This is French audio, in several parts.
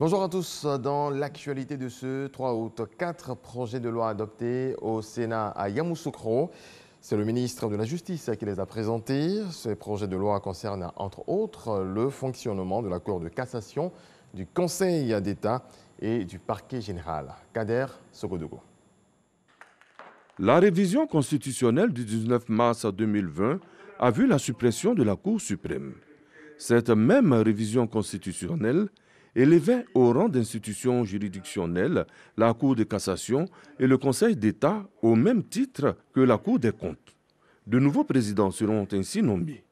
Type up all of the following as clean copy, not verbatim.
Bonjour à tous. Dans l'actualité de ce 3 août, 4 projets de loi adoptés au Sénat à Yamoussoukro. C'est le ministre de la Justice qui les a présentés. Ces projets de loi concernent entre autres le fonctionnement de la Cour de cassation, du Conseil d'État et du Parquet général. Kader Sogodogo. La révision constitutionnelle du 19 mars 2020 a vu la suppression de la Cour suprême. Cette même révision constitutionnelle élevait au rang d'institution juridictionnelle la Cour de cassation et le Conseil d'État au même titre que la Cour des comptes. De nouveaux présidents seront ainsi nommés.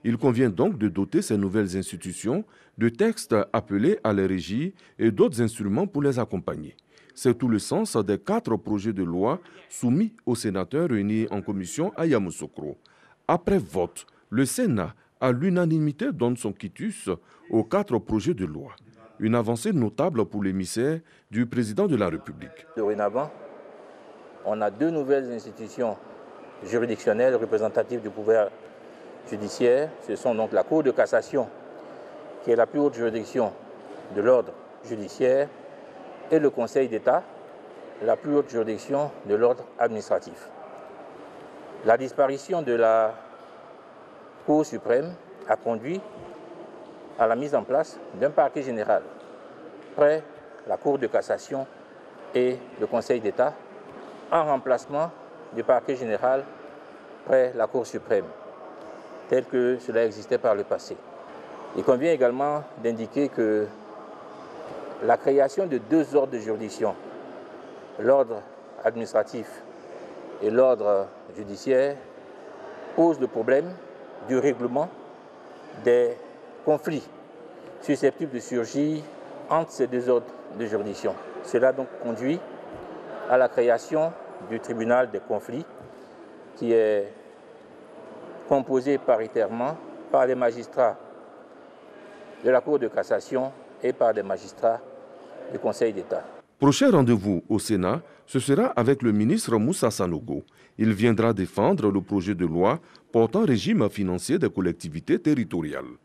Il convient donc de doter ces nouvelles institutions de textes appelés à les régir et d'autres instruments pour les accompagner. C'est tout le sens des 4 projets de loi soumis aux sénateurs réunis en commission à Yamoussoukro. Après vote, le Sénat, à l'unanimité, donne son quitus aux 4 projets de loi. Une avancée notable pour l'émissaire du président de la République. Dorénavant, on a 2 nouvelles institutions juridictionnelles représentatives du pouvoir judiciaire. Ce sont donc la Cour de cassation, qui est la plus haute juridiction de l'ordre judiciaire, et le Conseil d'État, la plus haute juridiction de l'ordre administratif. La disparition de la Cour suprême a conduit à la mise en place d'un parquet général près la Cour de cassation et le Conseil d'État, en remplacement du parquet général près la Cour suprême, tel que cela existait par le passé. Il convient également d'indiquer que la création de 2 ordres de juridiction, l'ordre administratif et l'ordre judiciaire, pose le problème du règlement des conflits susceptibles de surgir entre ces 2 ordres de juridiction. Cela donc conduit à la création du tribunal des conflits qui est composé paritairement par les magistrats de la Cour de cassation et par des magistrats du Conseil d'État. Prochain rendez-vous au Sénat, ce sera avec le ministre Moussa Sanogo. Il viendra défendre le projet de loi portant régime financier des collectivités territoriales.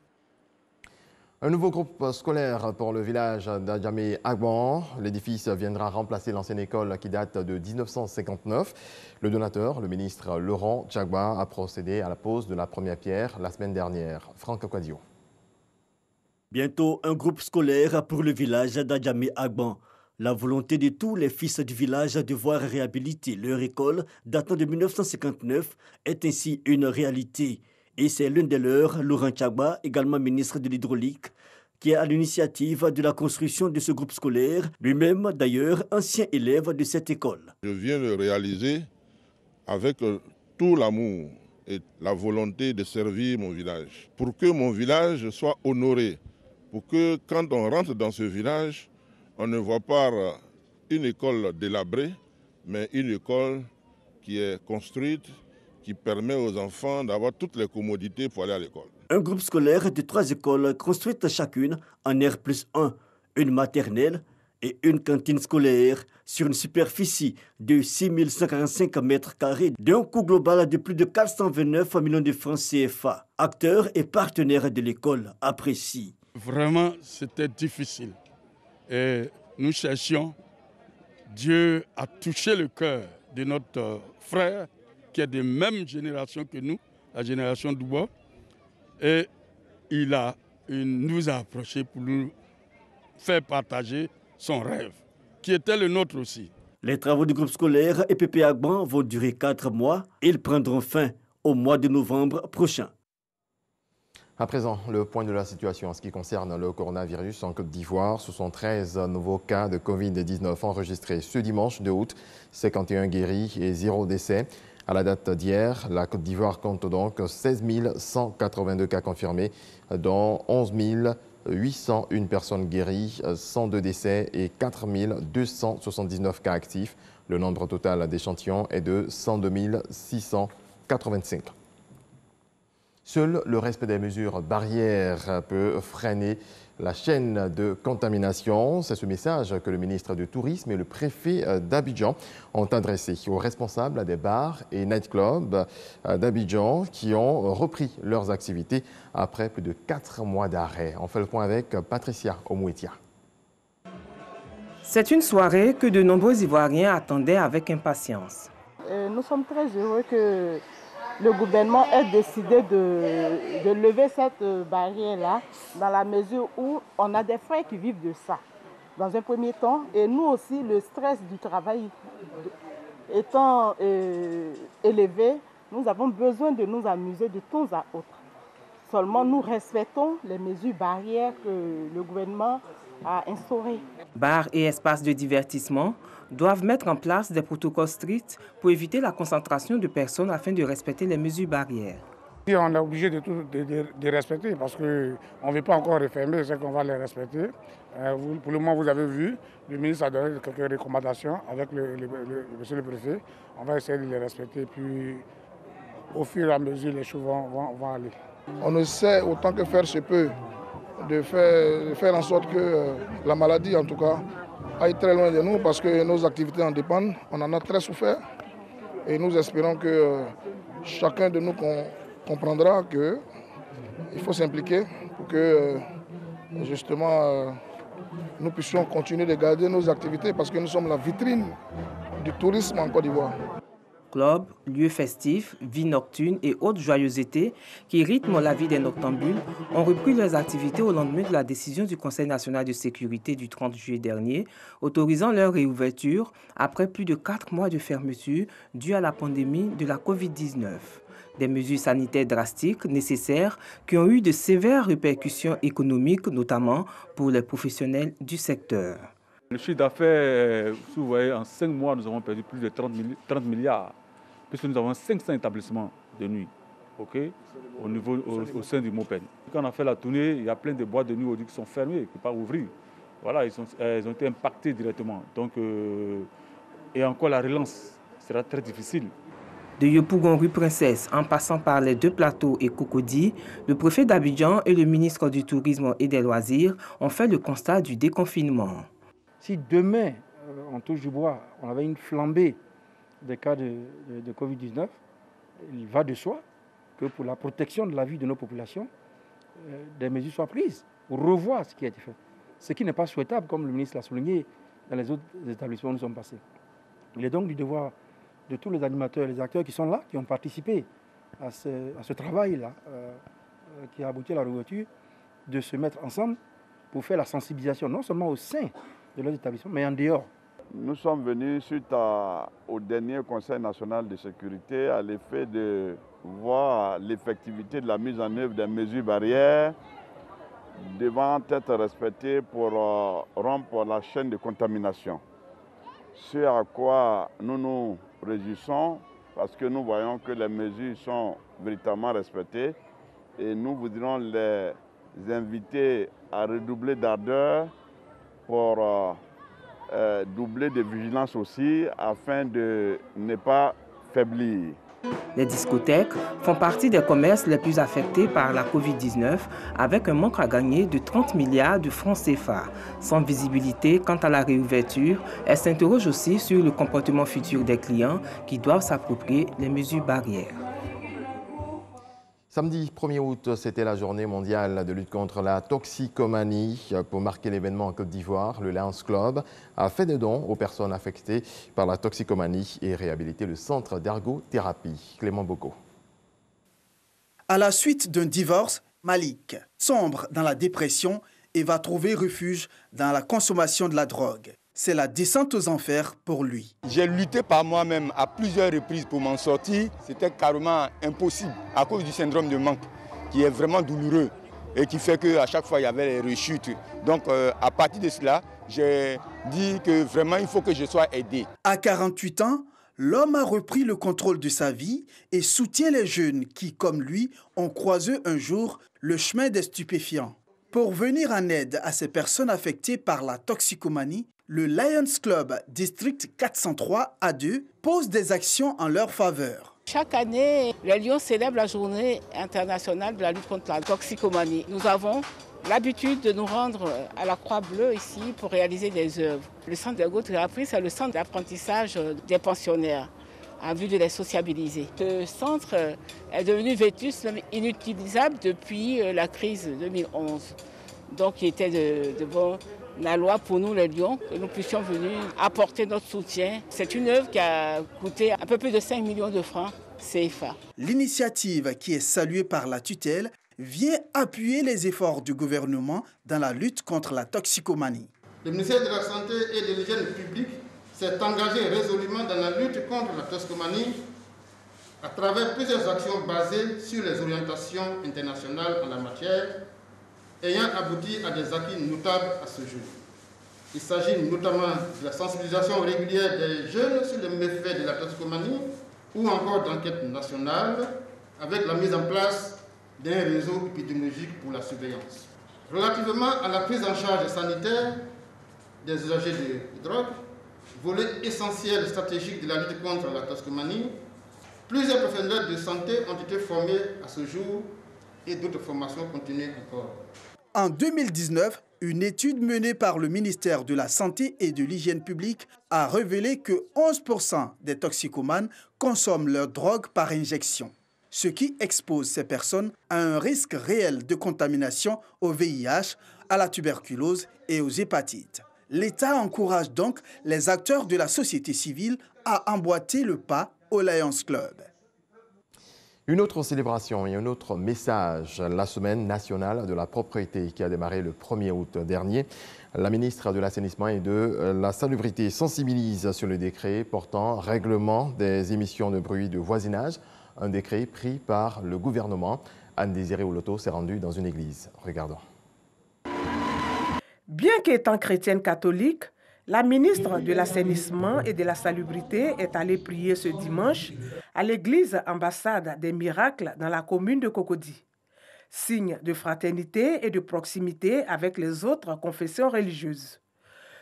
Un nouveau groupe scolaire pour le village d'Adjamé Agban. L'édifice viendra remplacer l'ancienne école qui date de 1959. Le donateur, le ministre Laurent Tchagba, a procédé à la pose de la première pierre la semaine dernière. Franck Akwadio. Bientôt, un groupe scolaire pour le village d'Adjamé Agban. La volonté de tous les fils du village de voir réhabiliter leur école datant de 1959 est ainsi une réalité. Et c'est l'un de leurs, Laurent Tchagba, également ministre de l'Hydraulique, qui est à l'initiative de la construction de ce groupe scolaire, lui-même d'ailleurs ancien élève de cette école. Je viens de réaliser avec tout l'amour et la volonté de servir mon village, pour que mon village soit honoré, pour que quand on rentre dans ce village, on ne voit pas une école délabrée, mais une école qui est construite, qui permet aux enfants d'avoir toutes les commodités pour aller à l'école. Un groupe scolaire de 3 écoles construites chacune en R+1, une maternelle et une cantine scolaire sur une superficie de 6145 mètres carrés d'un coût global de plus de 429 millions de francs CFA. Acteurs et partenaires de l'école apprécient. Vraiment, c'était difficile. Et nous cherchions, Dieu a touché le cœur de notre frère qui est de même génération que nous, la génération Douba, et il nous a approchés pour nous faire partager son rêve, qui était le nôtre aussi. Les travaux du groupe scolaire EPP Agban vont durer 4 mois. Ils prendront fin au mois de novembre prochain. À présent, le point de la situation en ce qui concerne le coronavirus en Côte d'Ivoire. Ce sont 13 nouveaux cas de Covid-19 enregistrés ce dimanche 2 août, 51 guéris et 0 décès. À la date d'hier, la Côte d'Ivoire compte donc 16 182 cas confirmés, dont 11 801 personnes guéries, 102 décès et 4 279 cas actifs. Le nombre total d'échantillons est de 102 685. Seul le respect des mesures barrières peut freiner la chaîne de contamination. C'est ce message que le ministre du Tourisme et le préfet d'Abidjan ont adressé aux responsables des bars et nightclubs d'Abidjan qui ont repris leurs activités après plus de 4 mois d'arrêt. On fait le point avec Patricia Omouetia. C'est une soirée que de nombreux Ivoiriens attendaient avec impatience. Nous sommes très heureux que le gouvernement ait décidé de lever cette barrière-là, dans la mesure où on a des frères qui vivent de ça, dans un premier temps. Et nous aussi, le stress du travail étant élevé, nous avons besoin de nous amuser de temps à autre. Seulement, nous respectons les mesures barrières que le gouvernement a instaurées. Bars et espaces de divertissement doivent mettre en place des protocoles stricts pour éviter la concentration de personnes afin de respecter les mesures barrières. On est obligé de respecter parce qu'on ne veut pas encore refermer, c'est qu'on va les respecter. Pour le moment, vous avez vu, le ministre a donné quelques recommandations avec monsieur le préfet. On va essayer de les respecter, puis au fur et à mesure, les choses vont aller. On essaie autant que faire se peut de faire en sorte que la maladie, en tout cas, aille très loin de nous parce que nos activités en dépendent. On en a très souffert et nous espérons que chacun de nous comprendra qu'il faut s'impliquer pour que justement nous puissions continuer de garder nos activités parce que nous sommes la vitrine du tourisme en Côte d'Ivoire. Clubs, lieux festifs, vie nocturne et autres joyeusetés qui rythment la vie des noctambules ont repris leurs activités au lendemain de la décision du Conseil national de sécurité du 30 juillet dernier, autorisant leur réouverture après plus de 4 mois de fermeture due à la pandémie de la COVID-19. Des mesures sanitaires drastiques nécessaires qui ont eu de sévères répercussions économiques, notamment pour les professionnels du secteur. Le chiffre d'affaires, vous voyez, en 5 mois, nous avons perdu plus de 30 milliards, puisque nous avons 500 établissements de nuit, au sein du MOPEN. Quand on a fait la tournée, il y a plein de boîtes de nuit qui sont fermées, qui ne peuvent pas ouvrir. Voilà, ils ont été impactés directement. Donc, et encore la relance sera très difficile. De Yopougon rue Princesse, en passant par les 2 plateaux et Cocody, le préfet d'Abidjan et le ministre du Tourisme et des Loisirs ont fait le constat du déconfinement. Si demain, on touche du bois, on avait une flambée des cas de Covid-19, il va de soi que pour la protection de la vie de nos populations, des mesures soient prises pour revoir ce qui a été fait. Ce qui n'est pas souhaitable, comme le ministre l'a souligné, dans les autres établissements où nous sommes passés. Il est donc du devoir de tous les animateurs et les acteurs qui sont là, qui ont participé à ce travail-là, qui a abouti à la réouverture, de se mettre ensemble pour faire la sensibilisation, non seulement au sein de leurs établissements, mais en dehors. Nous sommes venus suite au dernier Conseil national de sécurité à l'effet de voir l'effectivité de la mise en œuvre des mesures barrières devant être respectées pour rompre la chaîne de contamination. Ce à quoi nous nous réjouissons parce que nous voyons que les mesures sont véritablement respectées et nous voudrions les inviter à redoubler d'ardeur pour doubler de vigilance aussi afin de ne pas faiblir. Les discothèques font partie des commerces les plus affectés par la COVID-19 avec un manque à gagner de 30 milliards de francs CFA. Sans visibilité quant à la réouverture, elles s'interrogent aussi sur le comportement futur des clients qui doivent s'approprier les mesures barrières. Samedi 1er août, c'était la journée mondiale de lutte contre la toxicomanie. Pour marquer l'événement en Côte d'Ivoire, le Lions Club a fait des dons aux personnes affectées par la toxicomanie et réhabilité le centre d'ergothérapie. Clément Boko. À la suite d'un divorce, Malik sombre dans la dépression et va trouver refuge dans la consommation de la drogue. C'est la descente aux enfers pour lui. J'ai lutté par moi-même à plusieurs reprises pour m'en sortir. C'était carrément impossible à cause du syndrome de manque qui est vraiment douloureux et qui fait qu'à chaque fois il y avait les rechutes. Donc à partir de cela, j'ai dit que vraiment il faut que je sois aidé. À 48 ans, l'homme a repris le contrôle de sa vie et soutient les jeunes qui, comme lui, ont croisé un jour le chemin des stupéfiants. Pour venir en aide à ces personnes affectées par la toxicomanie, le Lions Club District 403 A2 pose des actions en leur faveur. Chaque année, les Lions célèbrent la journée internationale de la lutte contre la toxicomanie. Nous avons l'habitude de nous rendre à la Croix-Bleue ici pour réaliser des œuvres. Le centre d'ergothérapie, c'est le centre d'apprentissage des pensionnaires en vue de les sociabiliser. Ce centre est devenu vétuste, même inutilisable depuis la crise de 2011. Donc il était devant la loi pour nous les Lions, que nous puissions venir apporter notre soutien. C'est une œuvre qui a coûté un peu plus de 5 millions de francs CFA. L'initiative, qui est saluée par la tutelle, vient appuyer les efforts du gouvernement dans la lutte contre la toxicomanie. Le ministère de la Santé et de l'Hygiène publique s'est engagé résolument dans la lutte contre la toxicomanie à travers plusieurs actions basées sur les orientations internationales en la matière, ayant abouti à des acquis notables à ce jour. Il s'agit notamment de la sensibilisation régulière des jeunes sur les méfaits de la toxicomanie ou encore d'enquêtes nationales avec la mise en place d'un réseau épidémiologique pour la surveillance. Relativement à la prise en charge sanitaire des usagers de drogue, volet essentiel stratégique de la lutte contre la toxicomanie, plusieurs professionnels de santé ont été formés à ce jour et d'autres formations continuent encore. En 2019, une étude menée par le ministère de la Santé et de l'Hygiène publique a révélé que 11% des toxicomanes consomment leur drogue par injection, ce qui expose ces personnes à un risque réel de contamination au VIH, à la tuberculose et aux hépatites. L'État encourage donc les acteurs de la société civile à emboîter le pas au Lions Club. Une autre célébration et un autre message, la semaine nationale de la propreté qui a démarré le 1er août dernier. La ministre de l'Assainissement et de la Salubrité sensibilise sur le décret portant règlement des émissions de bruit de voisinage, un décret pris par le gouvernement. Anne-Désirée Oloto s'est rendue dans une église. Regardons. Bien qu'étant chrétienne catholique, la ministre de l'Assainissement et de la Salubrité est allée prier ce dimanche à l'église Ambassade des Miracles dans la commune de Cocody. Signe de fraternité et de proximité avec les autres confessions religieuses.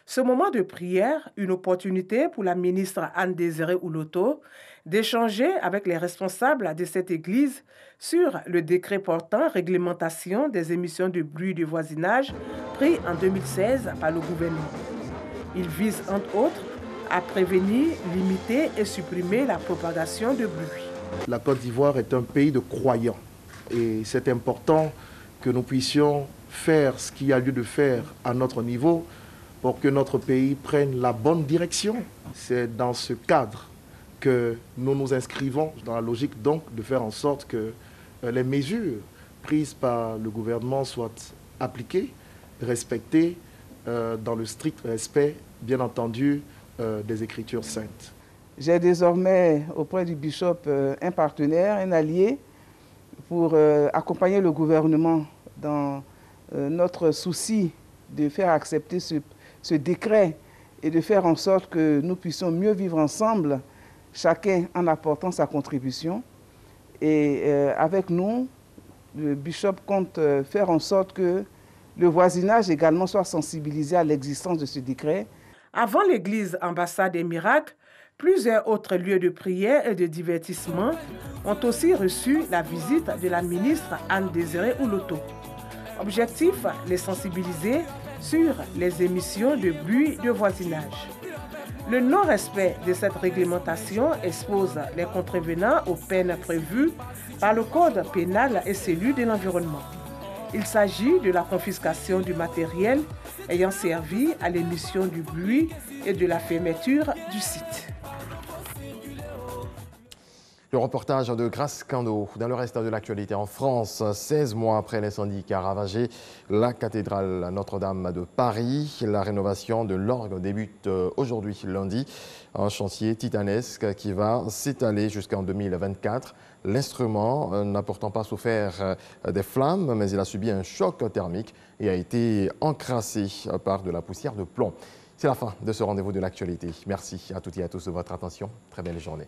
Ce moment de prière, une opportunité pour la ministre Anne-Désirée Oloto d'échanger avec les responsables de cette église sur le décret portant réglementation des émissions de bruit de voisinage pris en 2016 par le gouvernement. Il vise, entre autres, à prévenir, limiter et supprimer la propagation de bruit. La Côte d'Ivoire est un pays de croyants et c'est important que nous puissions faire ce qu'il y a lieu de faire à notre niveau pour que notre pays prenne la bonne direction. C'est dans ce cadre que nous nous inscrivons dans la logique donc de faire en sorte que les mesures prises par le gouvernement soient appliquées, respectées dans le strict respect, bien entendu, des Écritures saintes. J'ai désormais auprès du bishop un partenaire, un allié, pour accompagner le gouvernement dans notre souci de faire accepter ce décret et de faire en sorte que nous puissions mieux vivre ensemble, chacun en apportant sa contribution. Et avec nous, le bishop compte faire en sorte que le voisinage également soit sensibilisé à l'existence de ce décret. Avant l'église Ambassade des Miracles, plusieurs autres lieux de prière et de divertissement ont aussi reçu la visite de la ministre Anne-Désirée Oloto. Objectif, les sensibiliser sur les émissions de bruit de voisinage. Le non-respect de cette réglementation expose les contrevenants aux peines prévues par le Code pénal et celui de l'environnement. Il s'agit de la confiscation du matériel ayant servi à l'émission du bruit et de la fermeture du site. Le reportage de Grace Cando. Dans le reste de l'actualité en France, 16 mois après l'incendie qui a ravagé la cathédrale Notre-Dame de Paris, la rénovation de l'orgue débute aujourd'hui lundi. Un chantier titanesque qui va s'étaler jusqu'en 2024. L'instrument n'a pourtant pas souffert des flammes, mais il a subi un choc thermique et a été encrassé par de la poussière de plomb. C'est la fin de ce rendez-vous de l'actualité. Merci à toutes et à tous de votre attention. Très belle journée.